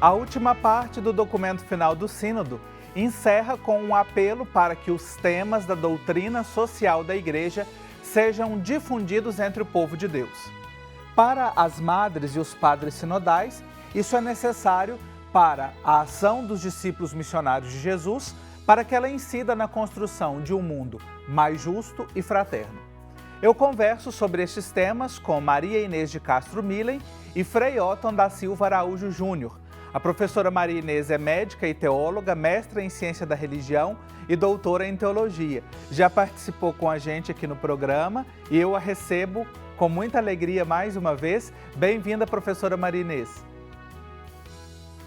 A última parte do documento final do Sínodo encerra com um apelo para que os temas da doutrina social da Igreja sejam difundidos entre o povo de Deus. Para as madres e os padres sinodais, isso é necessário para a ação dos discípulos missionários de Jesus, para que ela incida na construção de um mundo mais justo e fraterno. Eu converso sobre estes temas com Maria Inês de Castro Millen e Frei Otton da Silva Araújo Júnior. A professora Maria Inês é médica e teóloga, mestra em ciência da religião e doutora em teologia. Já participou com a gente aqui no programa e eu a recebo com muita alegria mais uma vez. Bem-vinda, professora Maria Inês.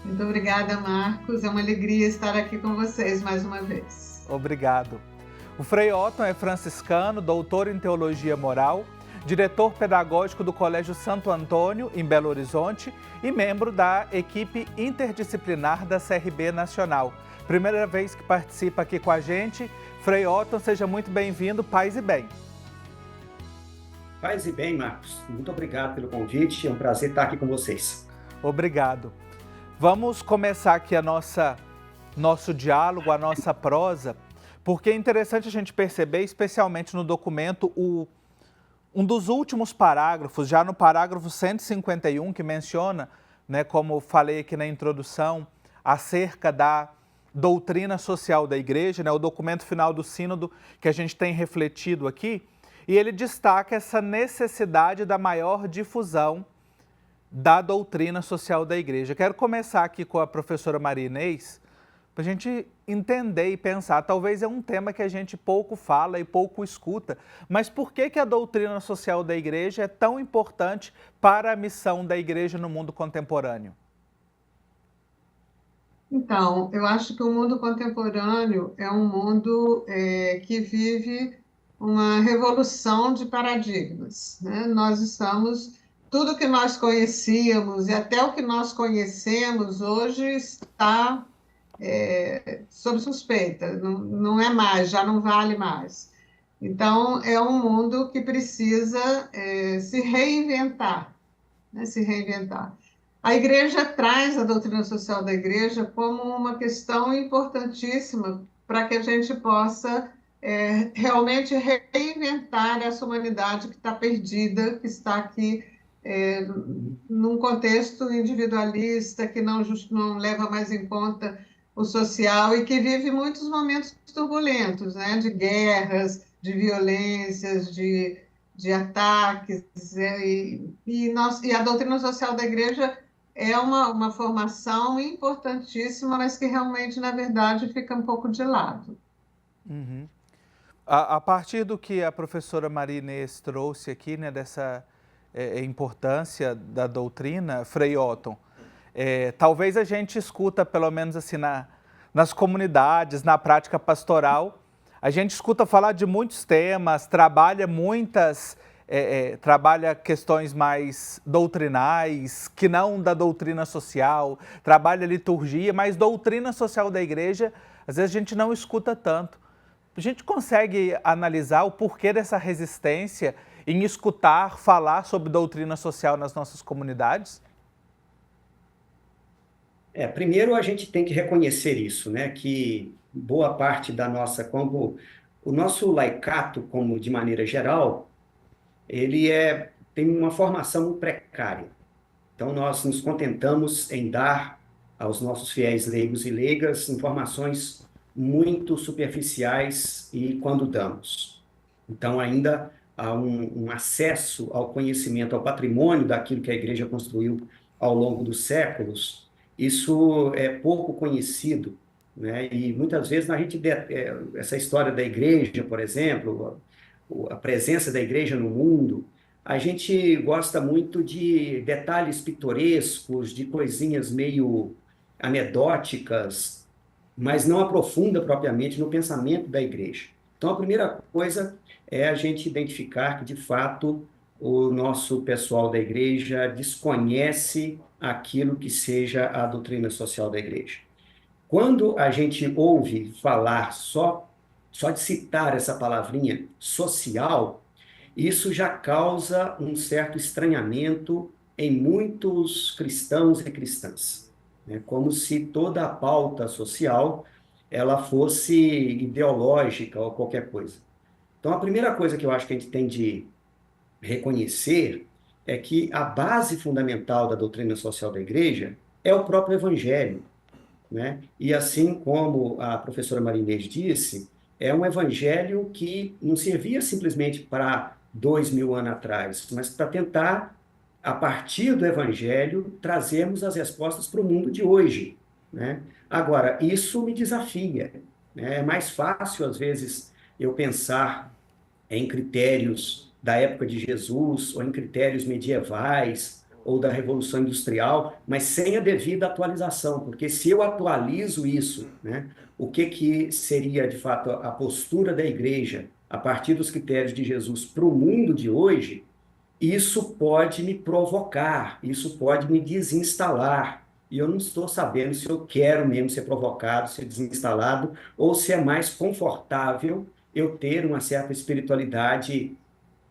Muito obrigada, Marcos. É uma alegria estar aqui com vocês mais uma vez. Obrigado. O Frei Otton é franciscano, doutor em teologia moral, diretor pedagógico do Colégio Santo Antônio, em Belo Horizonte, e membro da equipe interdisciplinar da CRB Nacional. Primeira vez que participa aqui com a gente. Frei Otton, seja muito bem-vindo, paz e bem. Paz e bem, Marcos. Muito obrigado pelo convite, é um prazer estar aqui com vocês. Obrigado. Vamos começar aqui nosso diálogo, a nossa prosa, porque é interessante a gente perceber, especialmente no documento, um dos últimos parágrafos, já no parágrafo 151, que menciona, como falei aqui na introdução, acerca da doutrina social da Igreja, o documento final do Sínodo que a gente tem refletido aqui, e ele destaca essa necessidade da maior difusão da doutrina social da Igreja. Quero começar aqui com a professora Maria Inês, para a gente entender e pensar. Talvez é um tema que a gente pouco fala e pouco escuta, mas por que a doutrina social da Igreja é tão importante para a missão da Igreja no mundo contemporâneo? Então, eu acho que o mundo contemporâneo é um mundo que vive uma revolução de paradigmas, né? Tudo que nós conhecíamos e até o que nós conhecemos hoje está sob suspeita, não é mais, já não vale mais. Então, é um mundo que precisa se reinventar, né? Se reinventar. A Igreja traz a doutrina social da Igreja como uma questão importantíssima para que a gente possa realmente reinventar essa humanidade que está perdida, que está aqui num contexto individualista, que não leva mais em conta o social e que vive muitos momentos turbulentos, né? De guerras, de violências, de ataques. E a doutrina social da Igreja é uma formação importantíssima, mas que realmente, na verdade, fica um pouco de lado. Uhum. A partir do que a professora Maria Inês trouxe aqui, dessa importância da doutrina, Frei Otton, talvez a gente escuta, pelo menos assim, nas comunidades, na prática pastoral, a gente escuta falar de muitos temas, trabalha questões mais doutrinais, que não da doutrina social, trabalha liturgia, mas doutrina social da Igreja, às vezes a gente não escuta tanto. A gente consegue analisar o porquê dessa resistência em escutar, falar sobre doutrina social nas nossas comunidades? Primeiro a gente tem que reconhecer isso, que boa parte como o nosso laicato, como de maneira geral, ele tem uma formação precária. Então nós nos contentamos em dar aos nossos fiéis leigos e leigas informações muito superficiais e quando damos. Então ainda há um acesso ao conhecimento, ao patrimônio daquilo que a Igreja construiu ao longo dos séculos. Isso é pouco conhecido, E muitas vezes essa história da Igreja, por exemplo, a presença da Igreja no mundo, a gente gosta muito de detalhes pitorescos, de coisinhas meio anedóticas, mas não aprofunda propriamente no pensamento da Igreja. Então, a primeira coisa é a gente identificar que, de fato, o nosso pessoal da Igreja desconhece aquilo que seja a doutrina social da Igreja. Quando a gente ouve falar só de citar essa palavrinha social, isso já causa um certo estranhamento em muitos cristãos e cristãs. né? Como se toda a pauta social ela fosse ideológica ou qualquer coisa. Então, a primeira coisa que eu acho que a gente tem de reconhecer é que a base fundamental da doutrina social da igreja é o próprio evangelho, né? E assim como a professora Marinês disse, é um evangelho que não servia simplesmente para 2000 anos atrás, mas para tentar, a partir do evangelho, trazermos as respostas para o mundo de hoje, né? Agora, isso me desafia, né? É mais fácil, às vezes, eu pensar em critérios da época de Jesus, ou em critérios medievais, ou da Revolução Industrial, mas sem a devida atualização, porque se eu atualizo isso, né, o que seria, de fato, a postura da igreja a partir dos critérios de Jesus para o mundo de hoje, isso pode me provocar, isso pode me desinstalar. E eu não estou sabendo se eu quero mesmo ser provocado, ser desinstalado, ou se é mais confortável eu ter uma certa espiritualidade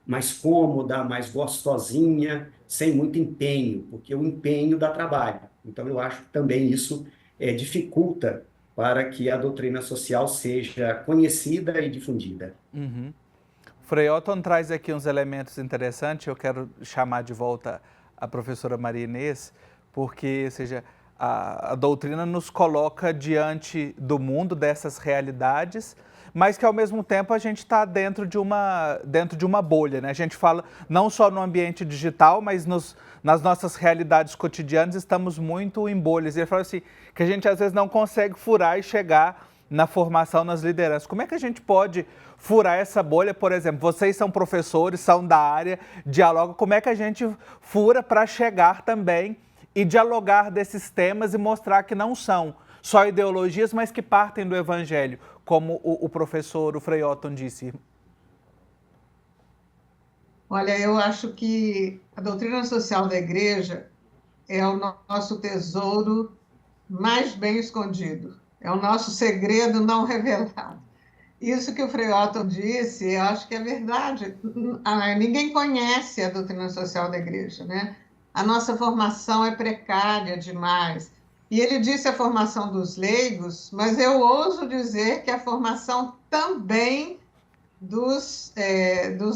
mais cômoda, mais gostosinha, sem muito empenho, porque o empenho dá trabalho. Então, eu acho que também isso dificulta para que a doutrina social seja conhecida e difundida. Uhum. Frei Otton traz aqui uns elementos interessantes, eu quero chamar de volta a professora Maria Inês, porque, ou seja, a doutrina nos coloca diante do mundo, dessas realidades, mas que ao mesmo tempo a gente está dentro de uma bolha, né? A gente fala não só no ambiente digital, mas nas nossas realidades cotidianas estamos muito em bolhas. E ele fala assim, que a gente às vezes não consegue furar e chegar na formação, nas lideranças. Como é que a gente pode furar essa bolha? Por exemplo, vocês são professores, são da área, dialogam. Como é que a gente fura para chegar também e dialogar desses temas e mostrar que não são só ideologias, mas que partem do Evangelho, como o professor, o Frei Otton disse? Olha, eu acho que a doutrina social da igreja é o nosso tesouro mais bem escondido. É o nosso segredo não revelado. Isso que o Frei Otton disse, eu acho que é verdade. Ninguém conhece a doutrina social da igreja, né? A nossa formação é precária demais. E ele disse a formação dos leigos, mas eu ouso dizer que a formação também dos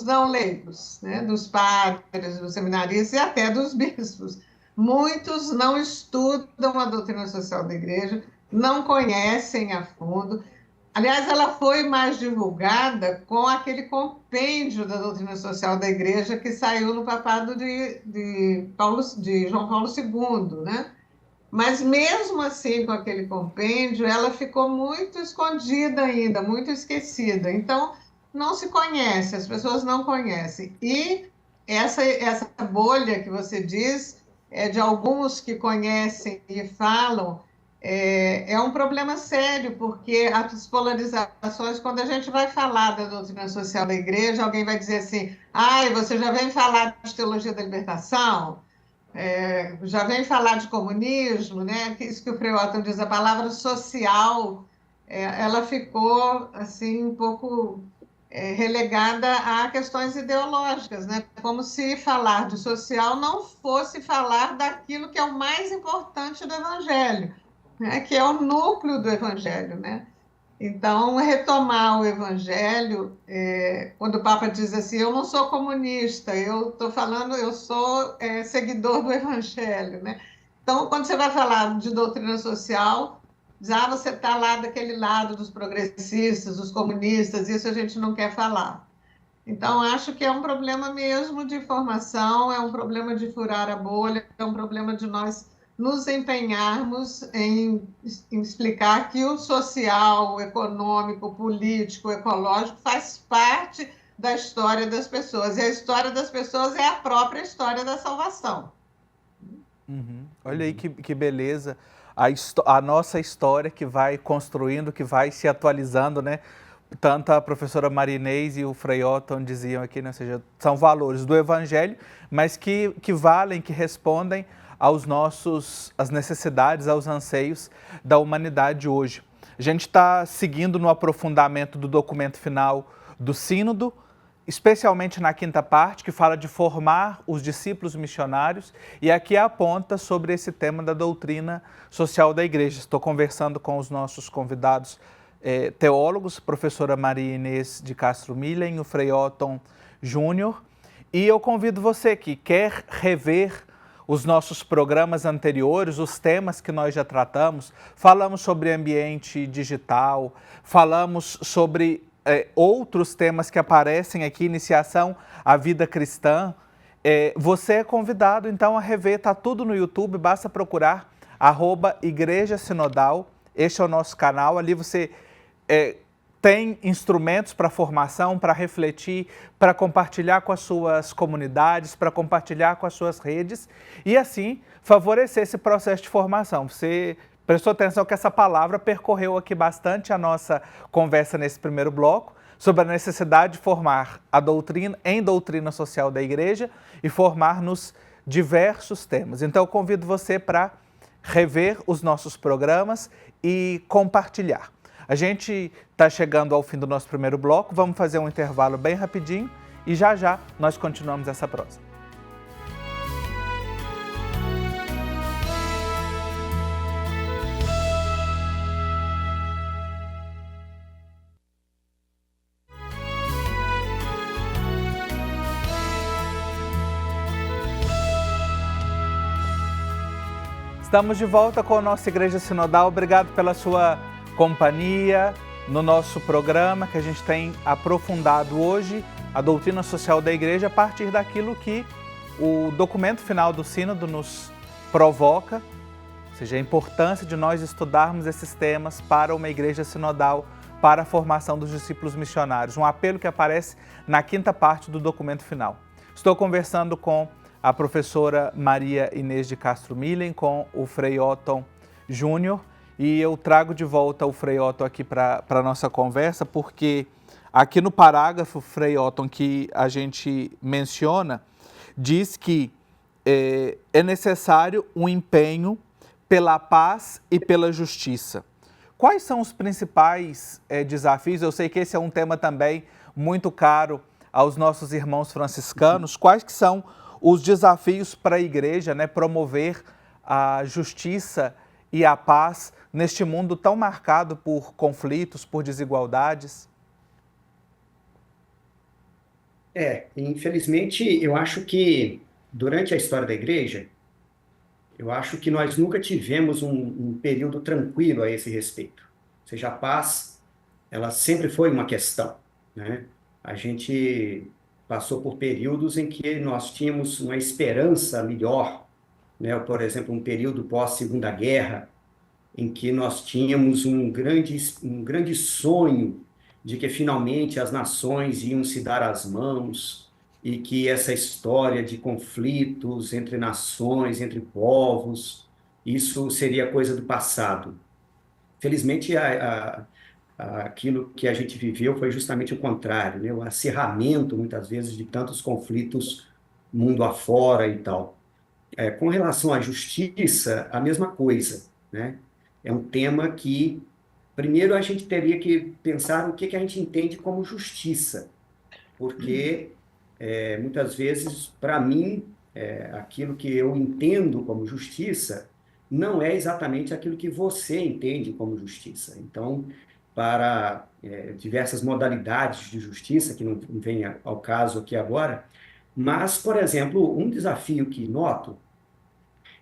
não leigos, né? Dos padres, dos seminaristas e até dos bispos. Muitos não estudam a doutrina social da igreja, não conhecem a fundo. Aliás, ela foi mais divulgada com aquele compêndio da doutrina social da igreja que saiu no papado de João Paulo II, né? Mas mesmo assim, com aquele compêndio, ela ficou muito escondida ainda, muito esquecida. Então, não se conhece, as pessoas não conhecem. E essa bolha que você diz, é de alguns que conhecem e falam, é um problema sério, porque as polarizações, quando a gente vai falar da doutrina social da igreja, alguém vai dizer assim, você já vem falar de teologia da libertação? Já vem falar de comunismo, né? Isso que o Frei Otton diz, a palavra social, ela ficou assim um pouco relegada a questões ideológicas, né? Como se falar de social não fosse falar daquilo que é o mais importante do Evangelho, né? Que é o núcleo do Evangelho, né? Então, retomar o Evangelho, quando o Papa diz assim, eu não sou comunista, eu estou falando, eu sou seguidor do Evangelho, né? Então, quando você vai falar de doutrina social, já você está lá daquele lado dos progressistas, dos comunistas, isso a gente não quer falar. Então, acho que é um problema mesmo de formação, é um problema de furar a bolha, é um problema de nós nos empenharmos em explicar que o social, o econômico, o político, o ecológico faz parte da história das pessoas. E a história das pessoas é a própria história da salvação. Uhum. Olha aí que beleza. A nossa história que vai construindo, que vai se atualizando, né? Tanto a professora Maria Inês e o Frei Otton diziam aqui, né? Ou seja, são valores do Evangelho, mas que valem, que respondem às necessidades, aos anseios da humanidade hoje. A gente está seguindo no aprofundamento do documento final do Sínodo, especialmente na quinta parte, que fala de formar os discípulos missionários, e aqui aponta sobre esse tema da doutrina social da igreja. Estou conversando com os nossos convidados teólogos, a professora Maria Inês de Castro Millen e o Frei Otton Júnior, e eu convido você que quer rever os nossos programas anteriores, os temas que nós já tratamos. Falamos sobre ambiente digital, falamos sobre outros temas que aparecem aqui, iniciação à vida cristã. Você é convidado então a rever, está tudo no YouTube, basta procurar @Igreja Sinodal, este é o nosso canal, ali você tem instrumentos para formação, para refletir, para compartilhar com as suas comunidades, para compartilhar com as suas redes e assim favorecer esse processo de formação. Você prestou atenção que essa palavra percorreu aqui bastante a nossa conversa nesse primeiro bloco, sobre a necessidade de formar a doutrina em doutrina social da igreja e formar nos diversos temas. Então eu convido você para rever os nossos programas e compartilhar. A gente está chegando ao fim do nosso primeiro bloco, vamos fazer um intervalo bem rapidinho e já já nós continuamos essa prosa. Estamos de volta com a nossa Igreja Sinodal. Obrigado pela sua companhia no nosso programa, que a gente tem aprofundado hoje a doutrina social da igreja a partir daquilo que o documento final do Sínodo nos provoca, ou seja, a importância de nós estudarmos esses temas para uma igreja sinodal, para a formação dos discípulos missionários, um apelo que aparece na quinta parte do documento final. Estou conversando com a professora Maria Inês de Castro Millen, com o Frei Otton Júnior, e eu trago de volta o Frei Otton aqui para a nossa conversa, porque aqui no parágrafo, Frei Otton, que a gente menciona, diz que é necessário um empenho pela paz e pela justiça. Quais são os principais desafios? Eu sei que esse é um tema também muito caro aos nossos irmãos franciscanos. Quais que são os desafios para a igreja, né, promover a justiça e a paz neste mundo tão marcado por conflitos, por desigualdades? Infelizmente, eu acho que durante a história da igreja, eu acho que nós nunca tivemos um período tranquilo a esse respeito. Ou seja, a paz, ela sempre foi uma questão, né? A gente passou por períodos em que nós tínhamos uma esperança melhor, né? Por exemplo, um período pós-Segunda Guerra, em que nós tínhamos um grande sonho de que finalmente as nações iam se dar as mãos e que essa história de conflitos entre nações, entre povos, isso seria coisa do passado. Felizmente, aquilo que a gente viveu foi justamente o contrário, né? O acirramento, muitas vezes, de tantos conflitos mundo afora e tal. Com relação à justiça, a mesma coisa, né? É um tema que, primeiro, a gente teria que pensar o que a gente entende como justiça, porque, muitas vezes, para mim, aquilo que eu entendo como justiça não é exatamente aquilo que você entende como justiça. Então, para diversas modalidades de justiça, que não vem ao caso aqui agora, mas, por exemplo, um desafio que noto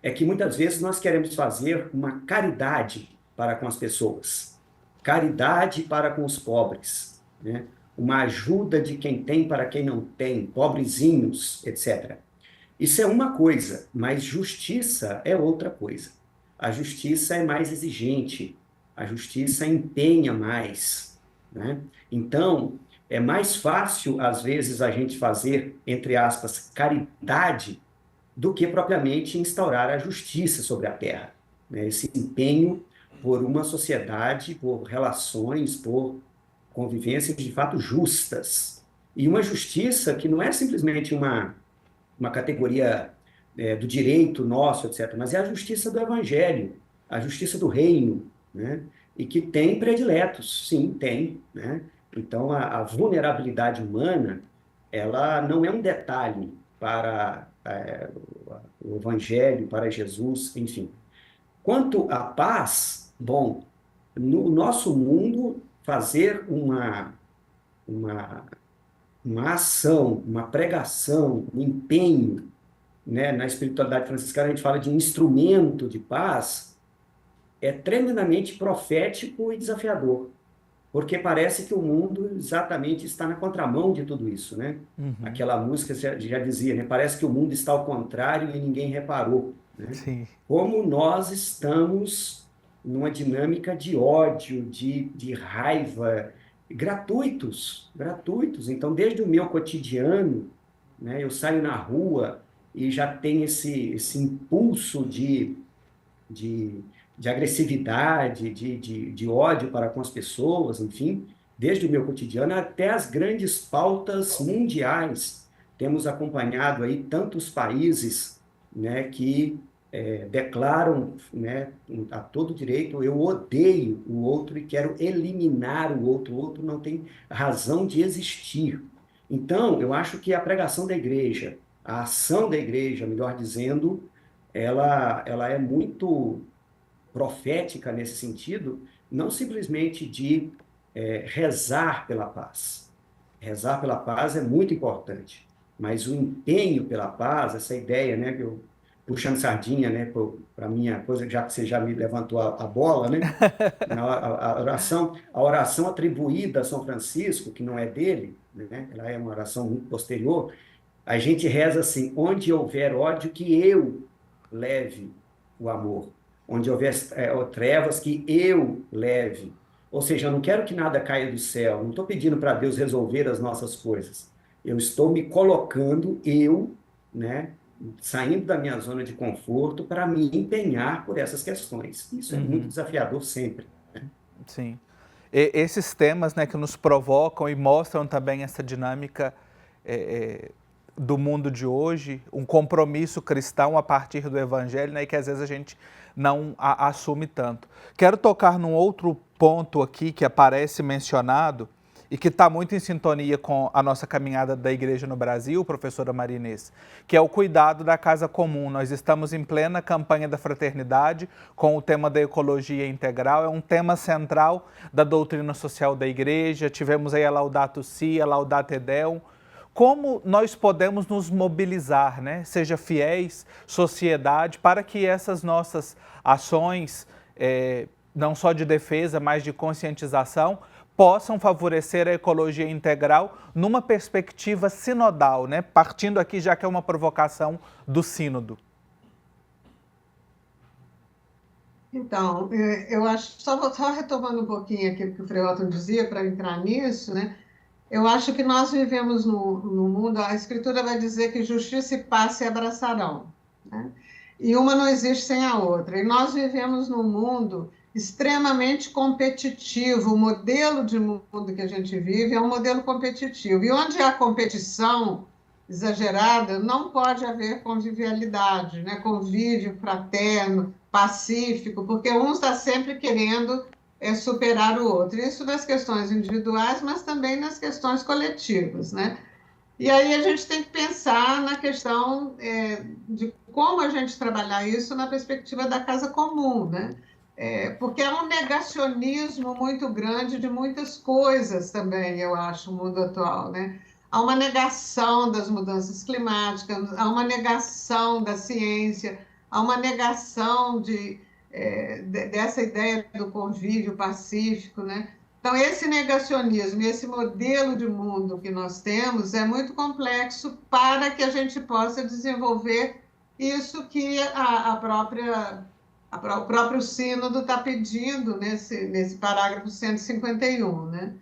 é que muitas vezes nós queremos fazer uma caridade para com as pessoas, caridade para com os pobres, né? Uma ajuda de quem tem para quem não tem, pobrezinhos, etc. Isso é uma coisa, mas justiça é outra coisa. A justiça é mais exigente, a justiça empenha mais, né? Então, é mais fácil, às vezes, a gente fazer, entre aspas, caridade, do que propriamente instaurar a justiça sobre a terra, né? Esse empenho por uma sociedade, por relações, por convivências de fato justas. E uma justiça que não é simplesmente uma categoria do direito nosso, etc., mas é a justiça do evangelho, a justiça do reino, né? E que tem prediletos, sim, tem, né? Então, a vulnerabilidade humana, ela não é um detalhe para o Evangelho, para Jesus, enfim. Quanto à paz, bom, no nosso mundo, fazer uma, uma ação, uma pregação, um empenho, né? Na espiritualidade franciscana, a gente fala de um instrumento de paz, é tremendamente profético e desafiador, porque parece que o mundo exatamente está na contramão de tudo isso, né? Uhum. Aquela música já dizia, né? Parece que o mundo está ao contrário e ninguém reparou, né? Sim. Como nós estamos numa dinâmica de ódio, de raiva, gratuitos. Então, desde o meu cotidiano, né? Eu saio na rua e já tem esse impulso de, de agressividade, de ódio para com as pessoas, enfim, desde o meu cotidiano até as grandes pautas mundiais. Temos acompanhado aí tantos países, né, que declaram, né, a todo direito, eu odeio o outro e quero eliminar o outro não tem razão de existir. Então, eu acho que a pregação da igreja, a ação da igreja, melhor dizendo, ela é muito profética nesse sentido, não simplesmente de rezar pela paz. Rezar pela paz é muito importante, mas o empenho pela paz, essa ideia, né, que eu puxando sardinha, né, para minha coisa, já que você já me levantou a bola, né, a oração atribuída a São Francisco, que não é dele, né, ela é uma oração muito posterior, a gente reza assim: onde houver ódio, que eu leve o amor. Onde houver trevas, que eu leve. Ou seja, eu não quero que nada caia do céu, não estou pedindo para Deus resolver as nossas coisas. Eu estou me colocando, né, saindo da minha zona de conforto para me empenhar por essas questões. Isso é muito Uhum. desafiador sempre. Sim. Esses temas, né, que nos provocam e mostram também essa dinâmica do mundo de hoje, um compromisso cristão a partir do Evangelho, né, e que às vezes a gente não assume tanto. Quero tocar num outro ponto aqui que aparece mencionado e que está muito em sintonia com a nossa caminhada da igreja no Brasil, professora Maria Inês, que é o cuidado da casa comum. Nós estamos em plena campanha da fraternidade com o tema da ecologia integral, é um tema central da doutrina social da igreja. Tivemos aí a Laudato Si, a Laudato Deum. Como nós podemos nos mobilizar, né? Seja fiéis, sociedade, para que essas nossas ações, não só de defesa, mas de conscientização, possam favorecer a ecologia integral numa perspectiva sinodal, né? Partindo aqui, já que é uma provocação do sínodo. Então, eu acho, só retomando um pouquinho aquilo que o Frei Otto dizia, para entrar nisso, né? Eu acho que nós vivemos no mundo, a Escritura vai dizer que justiça e paz se abraçarão, né? E uma não existe sem a outra. E nós vivemos num mundo extremamente competitivo. O modelo de mundo que a gente vive é um modelo competitivo. E onde há competição exagerada, não pode haver convivialidade, né? Convívio fraterno, pacífico, porque um está sempre querendo superar o outro. Isso nas questões individuais, mas também nas questões coletivas, né? E aí a gente tem que pensar na questão de como a gente trabalhar isso na perspectiva da casa comum, né? Porque é um negacionismo muito grande de muitas coisas também, eu acho, no mundo atual, né? Há uma negação das mudanças climáticas, há uma negação da ciência, há uma negação dessa ideia do convívio pacífico, né? Então, esse negacionismo, esse modelo de mundo que nós temos é muito complexo para que a gente possa desenvolver isso que o próprio Sínodo está pedindo nesse parágrafo 151, né?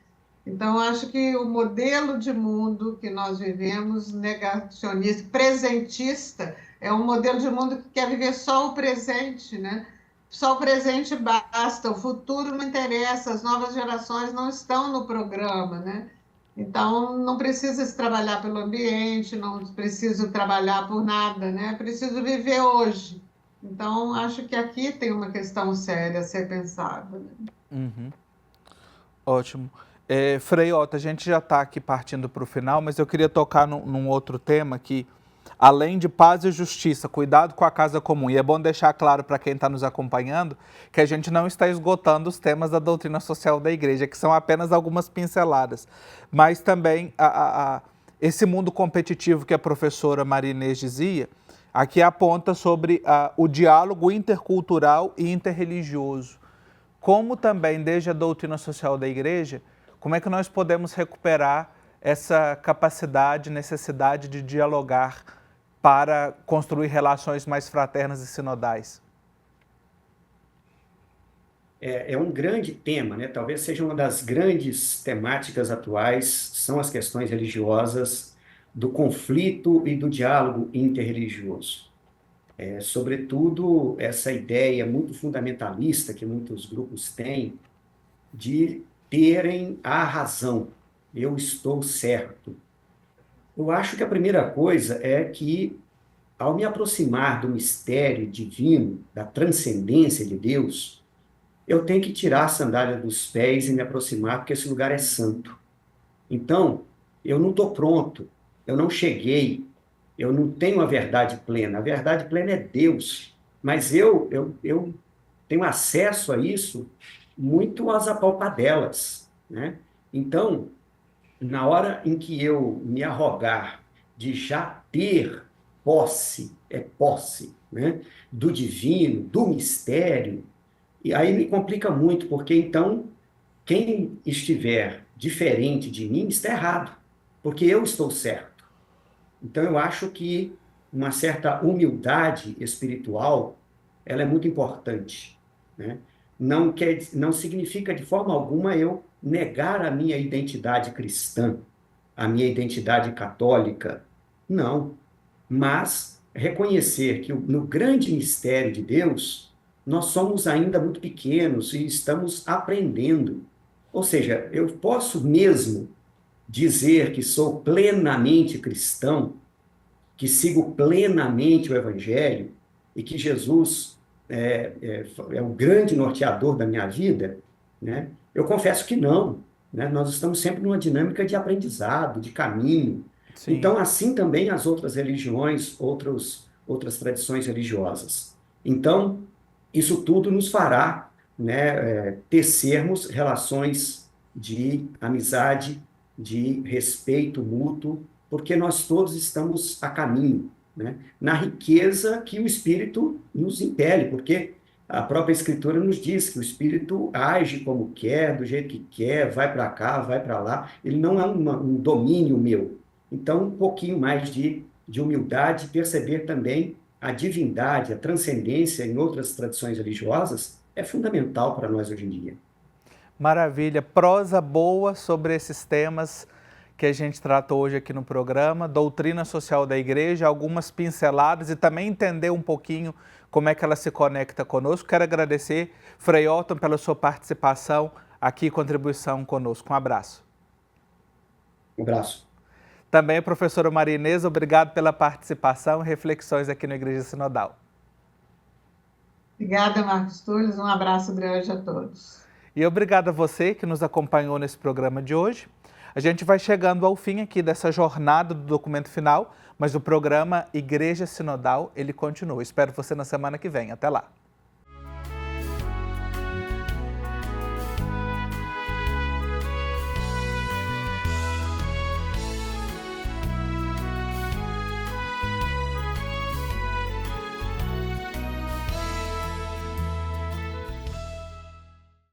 Então, acho que o modelo de mundo que nós vivemos, negacionista, presentista, é um modelo de mundo que quer viver só o presente, né? Só o presente basta, o futuro não interessa, as novas gerações não estão no programa, né? Então, não precisa se trabalhar pelo ambiente, não precisa trabalhar por nada, né? Preciso viver hoje. Então, acho que aqui tem uma questão séria a ser pensada, né? Uhum. Ótimo. Frei Otto, a gente já está aqui partindo para o final, mas eu queria tocar num outro tema que, além de paz e justiça, cuidado com a casa comum. E é bom deixar claro para quem está nos acompanhando que a gente não está esgotando os temas da doutrina social da igreja, que são apenas algumas pinceladas. Mas também esse mundo competitivo que a professora Maria Inês dizia, aqui aponta sobre o diálogo intercultural e interreligioso. Como também, desde a doutrina social da igreja, como é que nós podemos recuperar essa capacidade, necessidade de dialogar para construir relações mais fraternas e sinodais? É um grande tema, né? Talvez seja uma das grandes temáticas atuais, são as questões religiosas, do conflito e do diálogo interreligioso. Sobretudo, essa ideia muito fundamentalista que muitos grupos têm de terem a razão. Eu estou certo. Eu acho que a primeira coisa é que, ao me aproximar do mistério divino, da transcendência de Deus, eu tenho que tirar a sandália dos pés e me aproximar, porque esse lugar é santo. Então, eu não estou pronto, eu não cheguei, eu não tenho a verdade plena. A verdade plena é Deus, mas eu tenho acesso a isso muito às apalpadelas, né? Então, na hora em que eu me arrogar de já ter posse, né? Do divino, do mistério, e aí me complica muito, porque então quem estiver diferente de mim está errado, porque eu estou certo. Então eu acho que uma certa humildade espiritual, ela é muito importante, né? Não significa de forma alguma eu negar a minha identidade cristã, a minha identidade católica. Não. Mas reconhecer que no grande mistério de Deus, nós somos ainda muito pequenos e estamos aprendendo. Ou seja, eu posso mesmo dizer que sou plenamente cristão, que sigo plenamente o Evangelho e que Jesus é o grande norteador da minha vida, né? Eu confesso que não, né? Nós estamos sempre numa dinâmica de aprendizado, de caminho. Sim. Então, assim também as outras religiões, outras tradições religiosas. Então, isso tudo nos fará, né, tecermos relações de amizade, de respeito mútuo, porque nós todos estamos a caminho, né? Na riqueza que o Espírito nos impele, porque a própria Escritura nos diz que o Espírito age como quer, do jeito que quer, vai para cá, vai para lá, ele não é um domínio meu. Então, um pouquinho mais de humildade, perceber também a divindade, a transcendência em outras tradições religiosas é fundamental para nós hoje em dia. Maravilha, prosa boa sobre esses temas que a gente tratou hoje aqui no programa, doutrina social da igreja, algumas pinceladas e também entender um pouquinho como é que ela se conecta conosco. Quero agradecer, Frei Otto, pela sua participação aqui e contribuição conosco. Um abraço. Um abraço. Também a professora Maria Inês, obrigado pela participação e reflexões aqui no Igreja Sinodal. Obrigada, Marcos Túlio. Um abraço grande a todos. E obrigado a você que nos acompanhou nesse programa de hoje. A gente vai chegando ao fim aqui dessa jornada do documento final, mas o programa Igreja Sinodal, ele continua. Espero você na semana que vem. Até lá.